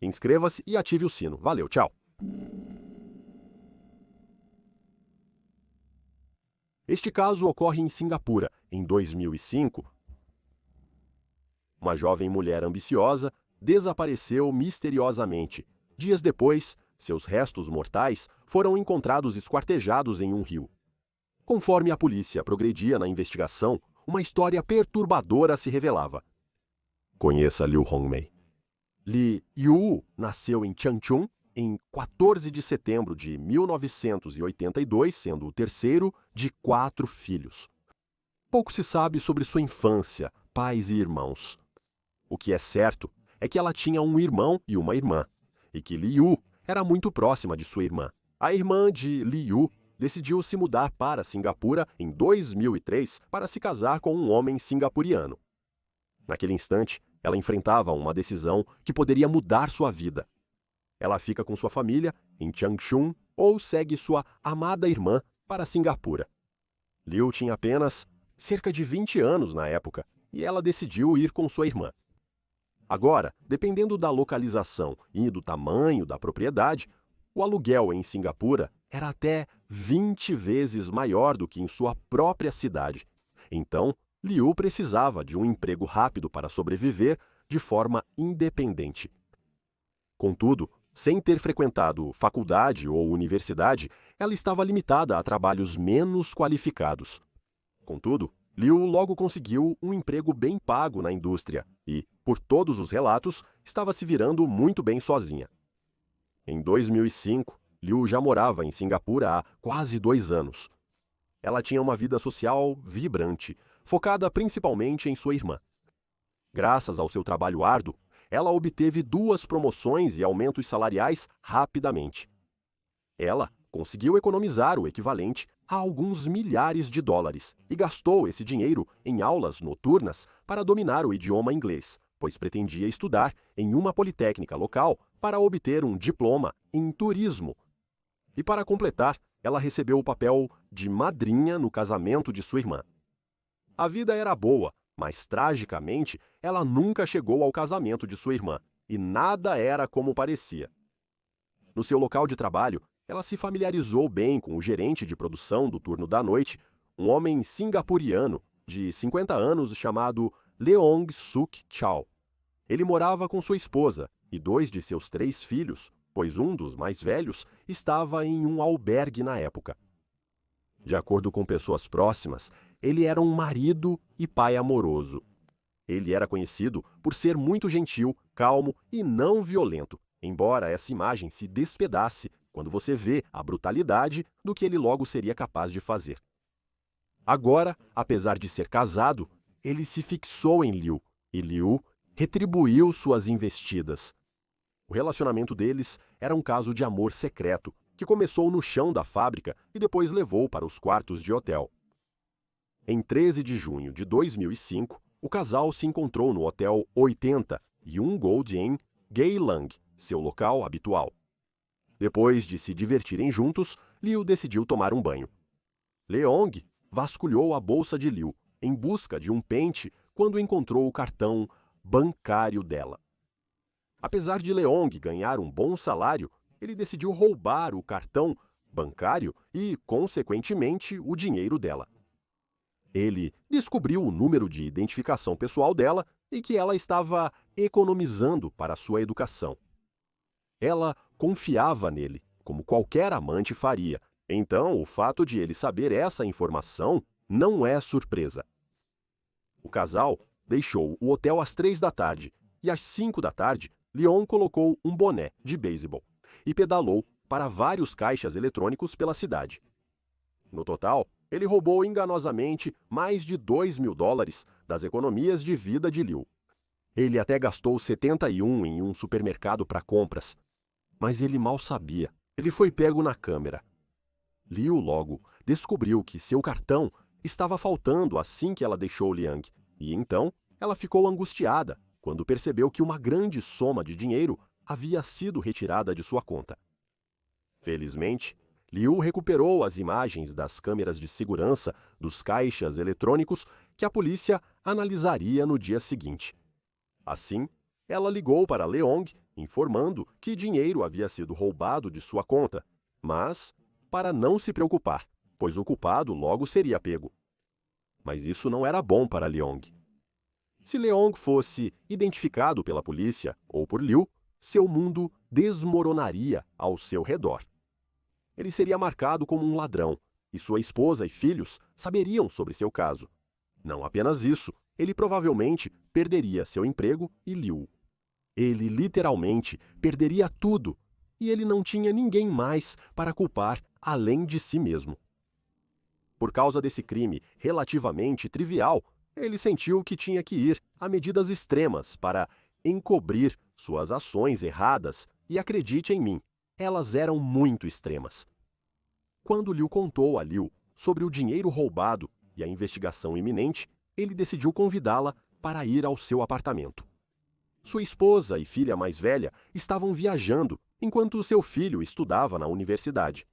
Inscreva-se e ative o sino. Valeu, tchau! Este caso ocorre em Singapura, em 2005. Uma jovem mulher ambiciosa desapareceu misteriosamente. Dias depois, seus restos mortais foram encontrados esquartejados em um rio. Conforme a polícia progredia na investigação, uma história perturbadora se revelava. Conheça Liu Hongmei. Li Yu nasceu em Changchun em 14 de setembro de 1982, sendo o terceiro de 4 filhos. Pouco se sabe sobre sua infância, pais e irmãos. O que é certo é que ela tinha um irmão e uma irmã, e que Li Yu era muito próxima de sua irmã. A irmã de Li Yu decidiu se mudar para Singapura em 2003 para se casar com um homem singapuriano. Naquele instante, ela enfrentava uma decisão que poderia mudar sua vida. Ela fica com sua família em Changchun ou segue sua amada irmã para Singapura. Liu tinha apenas cerca de 20 anos na época e ela decidiu ir com sua irmã. Agora, dependendo da localização e do tamanho da propriedade, o aluguel em Singapura era até 20 vezes maior do que em sua própria cidade. Então, Liu precisava de um emprego rápido para sobreviver de forma independente. Contudo, sem ter frequentado faculdade ou universidade, ela estava limitada a trabalhos menos qualificados. Contudo, Liu logo conseguiu um emprego bem pago na indústria e, por todos os relatos, estava se virando muito bem sozinha. Em 2005, Liu já morava em Singapura há quase 2 anos. Ela tinha uma vida social vibrante, focada principalmente em sua irmã. Graças ao seu trabalho árduo, ela obteve 2 promoções e aumentos salariais rapidamente. Ela conseguiu economizar o equivalente a alguns milhares de dólares e gastou esse dinheiro em aulas noturnas para dominar o idioma inglês, pois pretendia estudar em uma politécnica local para obter um diploma em turismo. E para completar, ela recebeu o papel de madrinha no casamento de sua irmã. A vida era boa, mas tragicamente ela nunca chegou ao casamento de sua irmã, e nada era como parecia. No seu local de trabalho, ela se familiarizou bem com o gerente de produção do turno da noite, um homem singapuriano de 50 anos chamado Leong Suk Chau. Ele morava com sua esposa e 2 de seus 3 filhos, pois um dos mais velhos estava em um albergue na época. De acordo com pessoas próximas, ele era um marido e pai amoroso. Ele era conhecido por ser muito gentil, calmo e não violento, embora essa imagem se despedace quando você vê a brutalidade do que ele logo seria capaz de fazer. Agora, apesar de ser casado, ele se fixou em Liu, e Liu retribuiu suas investidas. O relacionamento deles era um caso de amor secreto, que começou no chão da fábrica e depois levou para os quartos de hotel. Em 13 de junho de 2005, o casal se encontrou no Hotel 80 Yung Gold em Geylang, seu local habitual. Depois de se divertirem juntos, Liu decidiu tomar um banho. Leong vasculhou a bolsa de Liu em busca de um pente quando encontrou o cartão bancário dela. Apesar de Leong ganhar um bom salário, ele decidiu roubar o cartão bancário e, consequentemente, o dinheiro dela. Ele descobriu o número de identificação pessoal dela e que ela estava economizando para sua educação. Ela confiava nele, como qualquer amante faria. Então, o fato de ele saber essa informação não é surpresa. O casal deixou o hotel às 3 da tarde e às 5 da tarde, Leon colocou um boné de beisebol e pedalou para vários caixas eletrônicos pela cidade. No total, ele roubou enganosamente mais de $2.000 das economias de vida de Liu. Ele até gastou 71 em um supermercado para compras. Mas ele mal sabia. Ele foi pego na câmera. Liu logo descobriu que seu cartão estava faltando assim que ela deixou Liang. E então ela ficou angustiada quando percebeu que uma grande soma de dinheiro havia sido retirada de sua conta. Felizmente, Liu recuperou as imagens das câmeras de segurança dos caixas eletrônicos que a polícia analisaria no dia seguinte. Assim, ela ligou para Leong informando que dinheiro havia sido roubado de sua conta, mas para não se preocupar, pois o culpado logo seria pego. Mas isso não era bom para Leong. Se Leong fosse identificado pela polícia ou por Liu, seu mundo desmoronaria ao seu redor. Ele seria marcado como um ladrão, e sua esposa e filhos saberiam sobre seu caso. Não apenas isso, ele provavelmente perderia seu emprego e Liu. Ele literalmente perderia tudo, e ele não tinha ninguém mais para culpar além de si mesmo. Por causa desse crime relativamente trivial, ele sentiu que tinha que ir a medidas extremas para encobrir suas ações erradas, e acredite em mim, elas eram muito extremas. Quando Liu contou a Liu sobre o dinheiro roubado e a investigação iminente, ele decidiu convidá-la para ir ao seu apartamento. Sua esposa e filha mais velha estavam viajando enquanto seu filho estudava na universidade.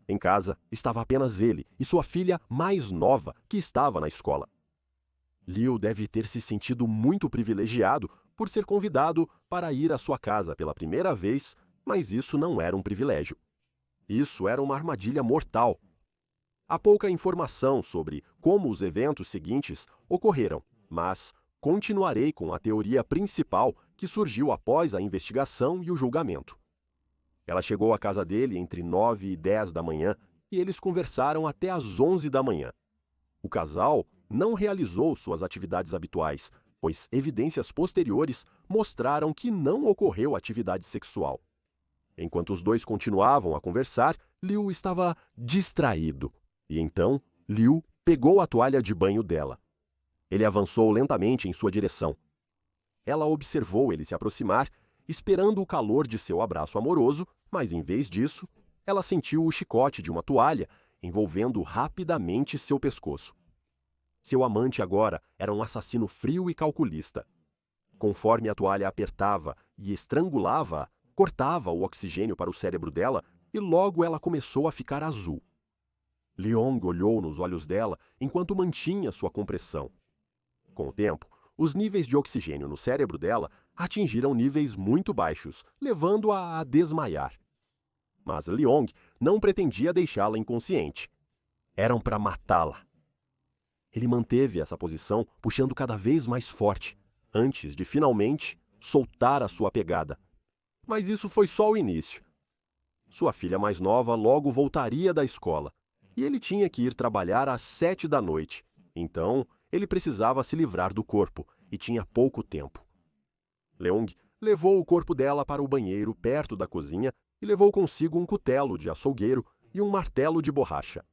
Em casa estava apenas ele e sua filha mais nova, que estava na escola. Liu deve ter se sentido muito privilegiado por ser convidado para ir à sua casa pela primeira vez, mas isso não era um privilégio. Isso era uma armadilha mortal. Há pouca informação sobre como os eventos seguintes ocorreram, mas continuarei com a teoria principal que surgiu após a investigação e o julgamento. Ela chegou à casa dele entre 9 e 10 da manhã e eles conversaram até às 11 da manhã. O casal não realizou suas atividades habituais, pois evidências posteriores mostraram que não ocorreu atividade sexual. Enquanto os dois continuavam a conversar, Liu estava distraído. E então, Liu pegou a toalha de banho dela. Ele avançou lentamente em sua direção. Ela observou ele se aproximar, esperando o calor de seu abraço amoroso, mas em vez disso, ela sentiu o chicote de uma toalha envolvendo rapidamente seu pescoço. Seu amante agora era um assassino frio e calculista. Conforme a toalha apertava e estrangulava-a, cortava o oxigênio para o cérebro dela e logo ela começou a ficar azul. Leong olhou nos olhos dela enquanto mantinha sua compressão. Com o tempo, os níveis de oxigênio no cérebro dela atingiram níveis muito baixos, levando-a a desmaiar. Mas Leong não pretendia deixá-la inconsciente. Eram para matá-la. Ele manteve essa posição, puxando cada vez mais forte, antes de finalmente soltar a sua pegada. Mas isso foi só o início. Sua filha mais nova logo voltaria da escola, e ele tinha que ir trabalhar às 7 da noite. Então, ele precisava se livrar do corpo, e tinha pouco tempo. Leong levou o corpo dela para o banheiro perto da cozinha e levou consigo um cutelo de açougueiro e um martelo de borracha.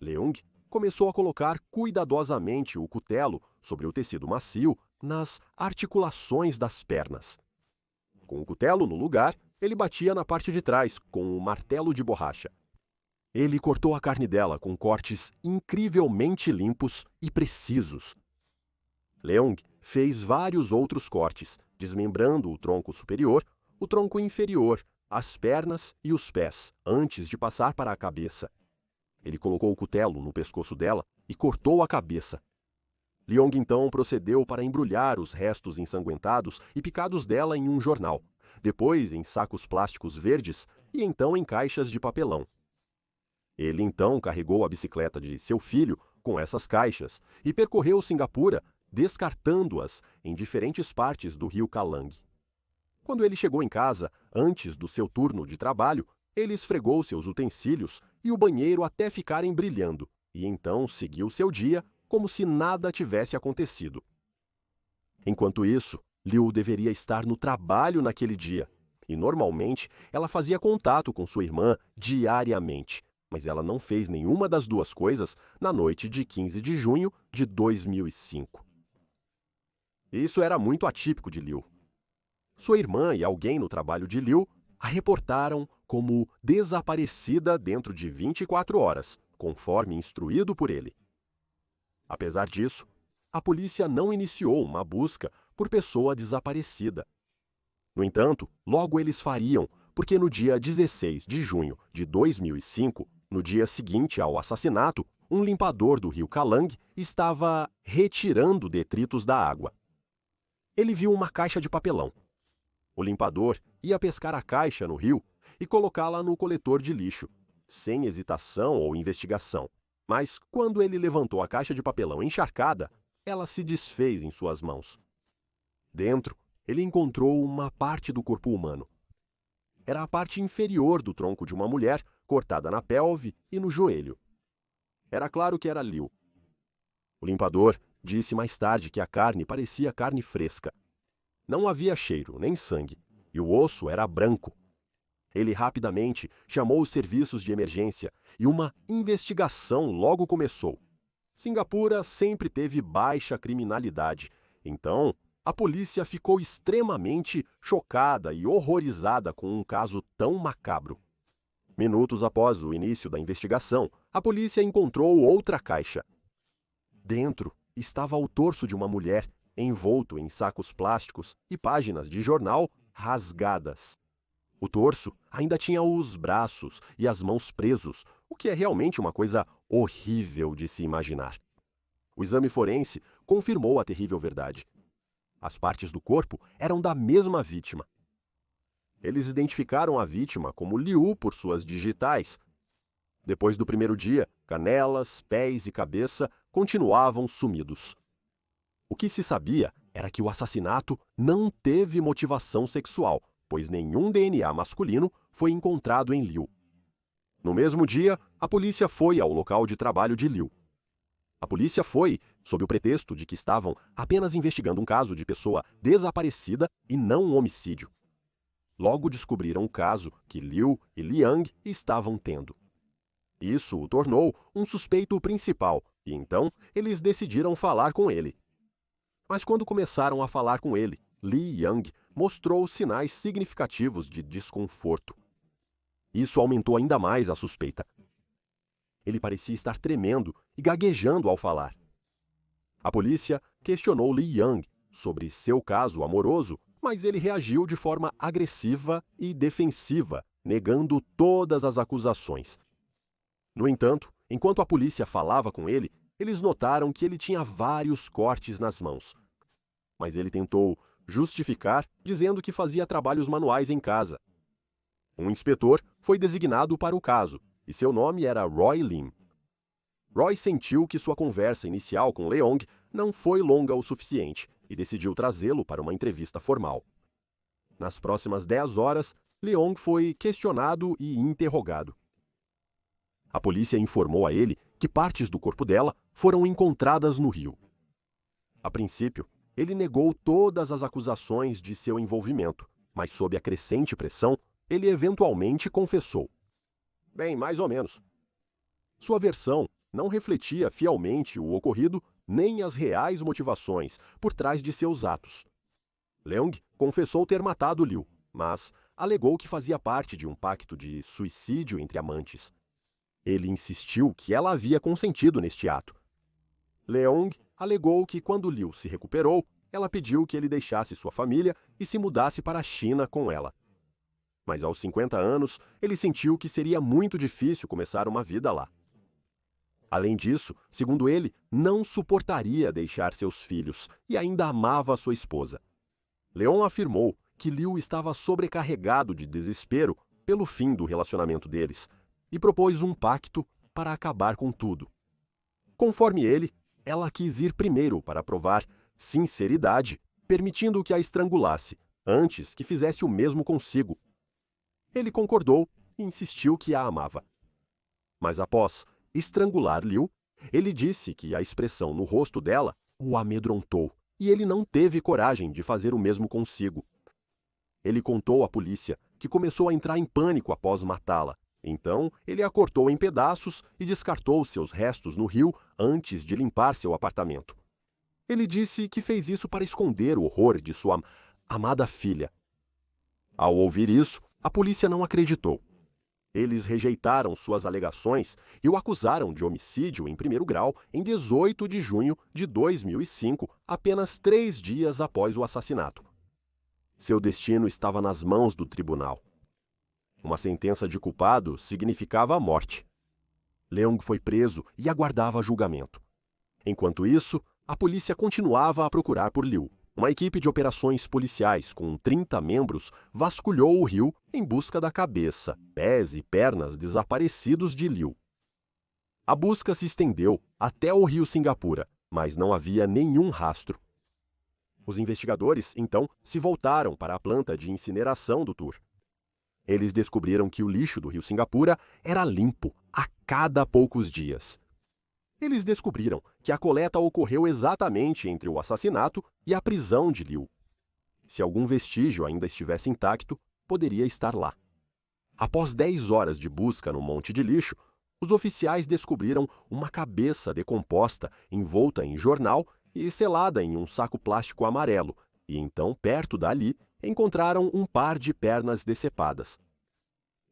Leong começou a colocar cuidadosamente o cutelo sobre o tecido macio nas articulações das pernas. Com o cutelo no lugar, ele batia na parte de trás com o martelo de borracha. Ele cortou a carne dela com cortes incrivelmente limpos e precisos. Leong fez vários outros cortes, desmembrando o tronco superior, o tronco inferior, as pernas e os pés, antes de passar para a cabeça. Ele colocou o cutelo no pescoço dela e cortou a cabeça. Leong então procedeu para embrulhar os restos ensanguentados e picados dela em um jornal, depois em sacos plásticos verdes e então em caixas de papelão. Ele então carregou a bicicleta de seu filho com essas caixas e percorreu Singapura, descartando-as em diferentes partes do rio Kalang. Quando ele chegou em casa, antes do seu turno de trabalho, ele esfregou seus utensílios e o banheiro até ficarem brilhando, e então seguiu seu dia como se nada tivesse acontecido. Enquanto isso, Liu deveria estar no trabalho naquele dia, e normalmente ela fazia contato com sua irmã diariamente, mas ela não fez nenhuma das duas coisas na noite de 15 de junho de 2005. Isso era muito atípico de Liu. Sua irmã e alguém no trabalho de Liu a reportaram como desaparecida dentro de 24 horas, conforme instruído por ele. Apesar disso, a polícia não iniciou uma busca por pessoa desaparecida. No entanto, logo eles fariam, porque no dia 16 de junho de 2005, no dia seguinte ao assassinato, um limpador do rio Kalang estava retirando detritos da água. Ele viu uma caixa de papelão. O limpador ia pescar a caixa no rio e colocá-la no coletor de lixo, sem hesitação ou investigação. Mas, quando ele levantou a caixa de papelão encharcada, ela se desfez em suas mãos. Dentro, ele encontrou uma parte do corpo humano. Era a parte inferior do tronco de uma mulher, cortada na pelve e no joelho. Era claro que era Liu. O limpador disse mais tarde que a carne parecia carne fresca. Não havia cheiro, nem sangue, e o osso era branco. Ele rapidamente chamou os serviços de emergência e uma investigação logo começou. Singapura sempre teve baixa criminalidade, então a polícia ficou extremamente chocada e horrorizada com um caso tão macabro. Minutos após o início da investigação, a polícia encontrou outra caixa. Dentro estava o torso de uma mulher, envolto em sacos plásticos e páginas de jornal rasgadas. O torso ainda tinha os braços e as mãos presos, o que é realmente uma coisa horrível de se imaginar. O exame forense confirmou a terrível verdade. As partes do corpo eram da mesma vítima. Eles identificaram a vítima como Liu por suas digitais. Depois do primeiro dia, canelas, pés e cabeça continuavam sumidos. O que se sabia era que o assassinato não teve motivação sexual, pois nenhum DNA masculino foi encontrado em Liu. No mesmo dia, a polícia foi ao local de trabalho de Liu. A polícia foi sob o pretexto de que estavam apenas investigando um caso de pessoa desaparecida e não um homicídio. Logo descobriram o caso que Liu e Liang estavam tendo. Isso o tornou um suspeito principal, e então eles decidiram falar com ele. Mas quando começaram a falar com ele, Li Yang mostrou sinais significativos de desconforto. Isso aumentou ainda mais a suspeita. Ele parecia estar tremendo e gaguejando ao falar. A polícia questionou Li Yang sobre seu caso amoroso, mas ele reagiu de forma agressiva e defensiva, negando todas as acusações. No entanto, enquanto a polícia falava com ele, eles notaram que ele tinha vários cortes nas mãos. Mas ele tentou justificar, dizendo que fazia trabalhos manuais em casa. Um inspetor foi designado para o caso, e seu nome era Roy Lim. Roy sentiu que sua conversa inicial com Leong não foi longa o suficiente e decidiu trazê-lo para uma entrevista formal. Nas próximas 10 horas, Leong foi questionado e interrogado. A polícia informou a ele que partes do corpo dela foram encontradas no rio. A princípio, ele negou todas as acusações de seu envolvimento, mas sob a crescente pressão, ele eventualmente confessou. Bem, mais ou menos. Sua versão não refletia fielmente o ocorrido nem as reais motivações por trás de seus atos. Leong confessou ter matado Liu, mas alegou que fazia parte de um pacto de suicídio entre amantes. Ele insistiu que ela havia consentido neste ato. Leong alegou que quando Liu se recuperou, ela pediu que ele deixasse sua família e se mudasse para a China com ela. Mas aos 50 anos, ele sentiu que seria muito difícil começar uma vida lá. Além disso, segundo ele, não suportaria deixar seus filhos e ainda amava sua esposa. Leon afirmou que Liu estava sobrecarregado de desespero pelo fim do relacionamento deles e propôs um pacto para acabar com tudo. Conforme ele, ela quis ir primeiro para provar sinceridade, permitindo que a estrangulasse, antes que fizesse o mesmo consigo. Ele concordou e insistiu que a amava. Mas após estrangular Liu, ele disse que a expressão no rosto dela o amedrontou e ele não teve coragem de fazer o mesmo consigo. Ele contou à polícia que começou a entrar em pânico após matá-la. Então, ele a cortou em pedaços e descartou seus restos no rio antes de limpar seu apartamento. Ele disse que fez isso para esconder o horror de sua amada filha. Ao ouvir isso, a polícia não acreditou. Eles rejeitaram suas alegações e o acusaram de homicídio em primeiro grau em 18 de junho de 2005, apenas 3 dias após o assassinato. Seu destino estava nas mãos do tribunal. Uma sentença de culpado significava a morte. Leong foi preso e aguardava julgamento. Enquanto isso, a polícia continuava a procurar por Liu. Uma equipe de operações policiais com 30 membros vasculhou o rio em busca da cabeça, pés e pernas desaparecidos de Liu. A busca se estendeu até o rio Singapura, mas não havia nenhum rastro. Os investigadores, então, se voltaram para a planta de incineração do Tur. Eles descobriram que o lixo do rio Singapura era limpo a cada poucos dias. Eles descobriram que a coleta ocorreu exatamente entre o assassinato e a prisão de Liu. Se algum vestígio ainda estivesse intacto, poderia estar lá. Após 10 horas de busca no monte de lixo, os oficiais descobriram uma cabeça decomposta envolta em jornal e selada em um saco plástico amarelo, e então, perto dali, encontraram um par de pernas decepadas.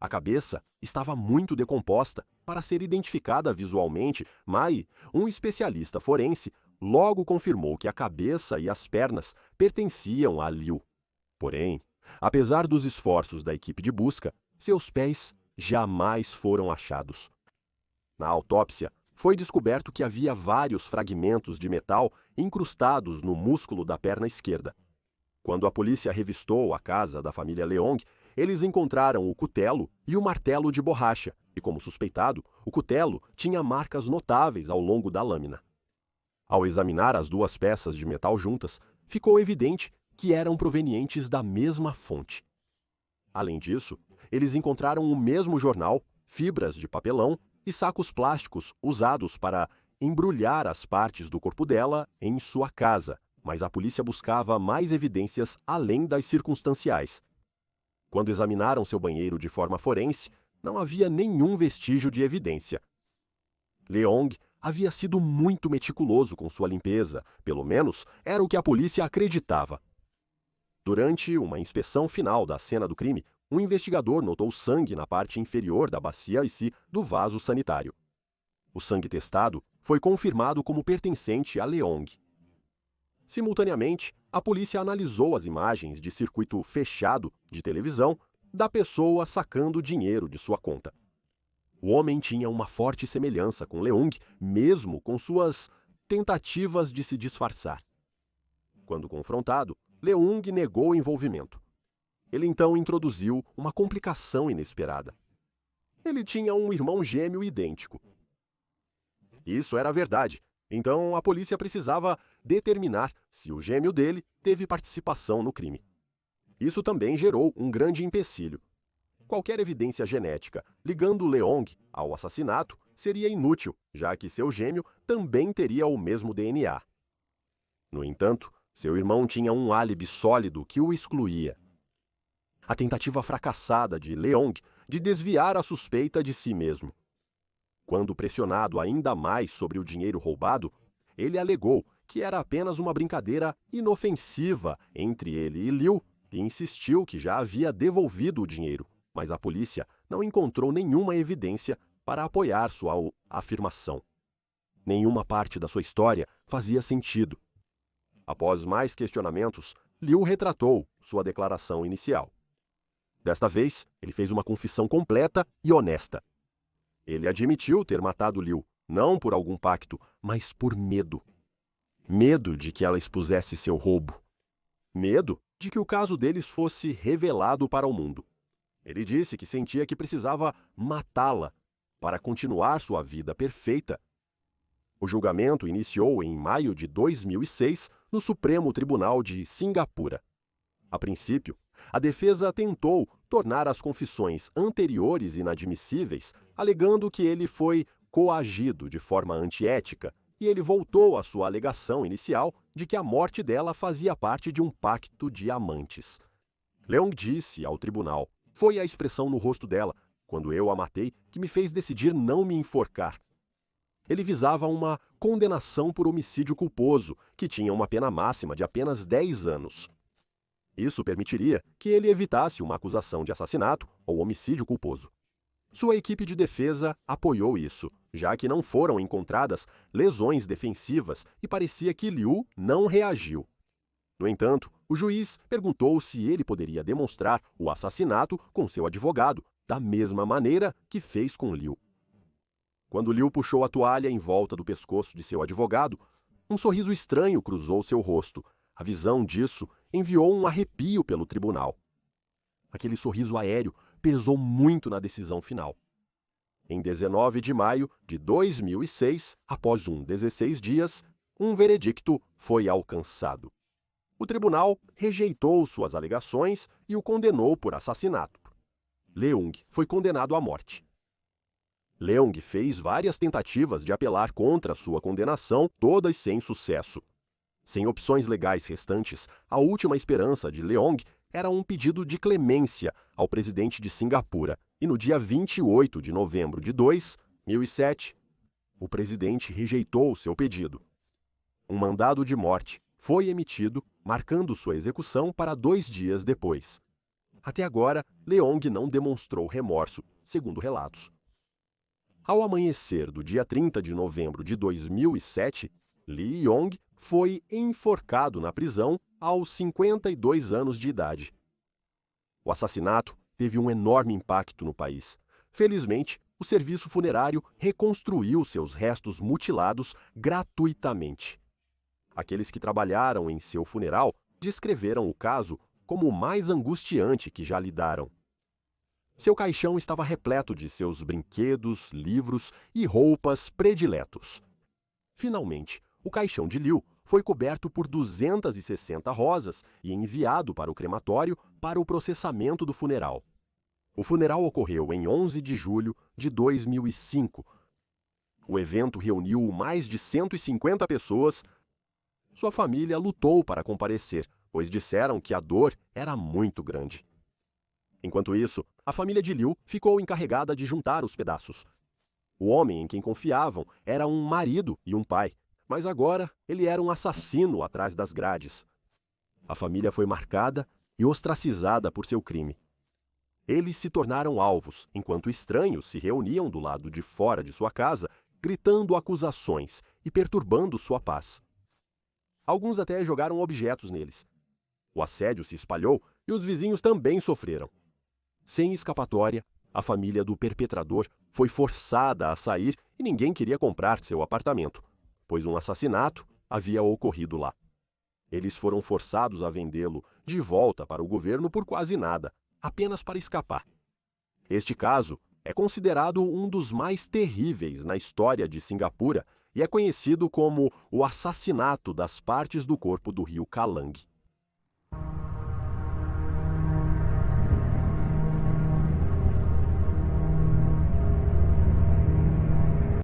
A cabeça estava muito decomposta para ser identificada visualmente, mas um especialista forense logo confirmou que a cabeça e as pernas pertenciam a Liu. Porém, apesar dos esforços da equipe de busca, seus pés jamais foram achados. Na autópsia, foi descoberto que havia vários fragmentos de metal incrustados no músculo da perna esquerda. Quando a polícia revistou a casa da família Leong, eles encontraram o cutelo e o martelo de borracha, e, como suspeitado, o cutelo tinha marcas notáveis ao longo da lâmina. Ao examinar as duas peças de metal juntas, ficou evidente que eram provenientes da mesma fonte. Além disso, eles encontraram o mesmo jornal, fibras de papelão e sacos plásticos usados para embrulhar as partes do corpo dela em sua casa, mas a polícia buscava mais evidências além das circunstanciais. Quando examinaram seu banheiro de forma forense, não havia nenhum vestígio de evidência. Leong havia sido muito meticuloso com sua limpeza, pelo menos era o que a polícia acreditava. Durante uma inspeção final da cena do crime, um investigador notou sangue na parte inferior da bacia do vaso sanitário. O sangue testado foi confirmado como pertencente a Leong. Simultaneamente, a polícia analisou as imagens de circuito fechado de televisão da pessoa sacando dinheiro de sua conta. O homem tinha uma forte semelhança com Leung, mesmo com suas tentativas de se disfarçar. Quando confrontado, Leung negou o envolvimento. Ele então introduziu uma complicação inesperada. Ele tinha um irmão gêmeo idêntico. Isso era verdade. Então, a polícia precisava determinar se o gêmeo dele teve participação no crime. Isso também gerou um grande empecilho. Qualquer evidência genética ligando Leong ao assassinato seria inútil, já que seu gêmeo também teria o mesmo DNA. No entanto, seu irmão tinha um álibi sólido que o excluía. A tentativa fracassada de Leong de desviar a suspeita de si mesmo. Quando pressionado ainda mais sobre o dinheiro roubado, ele alegou que era apenas uma brincadeira inofensiva entre ele e Liu e insistiu que já havia devolvido o dinheiro, mas a polícia não encontrou nenhuma evidência para apoiar sua afirmação. Nenhuma parte da sua história fazia sentido. Após mais questionamentos, Liu retratou sua declaração inicial. Desta vez, ele fez uma confissão completa e honesta. Ele admitiu ter matado Liu, não por algum pacto, mas por medo. Medo de que ela expusesse seu roubo. Medo de que o caso deles fosse revelado para o mundo. Ele disse que sentia que precisava matá-la para continuar sua vida perfeita. O julgamento iniciou em maio de 2006 no Supremo Tribunal de Singapura. A princípio, a defesa tentou tornar as confissões anteriores inadmissíveis, alegando que ele foi coagido de forma antiética, e ele voltou à sua alegação inicial de que a morte dela fazia parte de um pacto de amantes. Leung disse ao tribunal: "Foi a expressão no rosto dela, quando eu a matei, que me fez decidir não me enforcar." Ele visava uma condenação por homicídio culposo, que tinha uma pena máxima de apenas 10 anos. Isso permitiria que ele evitasse uma acusação de assassinato ou homicídio culposo. Sua equipe de defesa apoiou isso, já que não foram encontradas lesões defensivas e parecia que Liu não reagiu. No entanto, o juiz perguntou se ele poderia demonstrar o assassinato com seu advogado, da mesma maneira que fez com Liu. Quando Liu puxou a toalha em volta do pescoço de seu advogado, um sorriso estranho cruzou seu rosto. A visão disso enviou um arrepio pelo tribunal. Aquele sorriso aéreo pesou muito na decisão final. Em 19 de maio de 2006, após 16 dias, um veredicto foi alcançado. O tribunal rejeitou suas alegações e o condenou por assassinato. Leung foi condenado à morte. Leung fez várias tentativas de apelar contra sua condenação, todas sem sucesso. Sem opções legais restantes, a última esperança de Leung era um pedido de clemência ao presidente de Singapura, e no dia 28 de novembro de 2007, o presidente rejeitou seu pedido. Um mandado de morte foi emitido, marcando sua execução para 2 dias depois. Até agora, Leung não demonstrou remorso, segundo relatos. Ao amanhecer do dia 30 de novembro de 2007, Lee Yong foi enforcado na prisão aos 52 anos de idade. O assassinato teve um enorme impacto no país. Felizmente, o serviço funerário reconstruiu seus restos mutilados gratuitamente. Aqueles que trabalharam em seu funeral descreveram o caso como o mais angustiante que já lidaram. Seu caixão estava repleto de seus brinquedos, livros e roupas prediletos. Finalmente, o caixão de Liu foi coberto por 260 rosas e enviado para o crematório para o processamento do funeral. O funeral ocorreu em 11 de julho de 2005. O evento reuniu mais de 150 pessoas. Sua família lutou para comparecer, pois disseram que a dor era muito grande. Enquanto isso, a família de Liu ficou encarregada de juntar os pedaços. O homem em quem confiavam era um marido e um pai, mas agora ele era um assassino atrás das grades. A família foi marcada e ostracizada por seu crime. Eles se tornaram alvos, enquanto estranhos se reuniam do lado de fora de sua casa, gritando acusações e perturbando sua paz. Alguns até jogaram objetos neles. O assédio se espalhou e os vizinhos também sofreram. Sem escapatória, a família do perpetrador foi forçada a sair e ninguém queria comprar seu apartamento, pois um assassinato havia ocorrido lá. Eles foram forçados a vendê-lo de volta para o governo por quase nada, apenas para escapar. Este caso é considerado um dos mais terríveis na história de Singapura e é conhecido como o assassinato das partes do corpo do rio Kalang.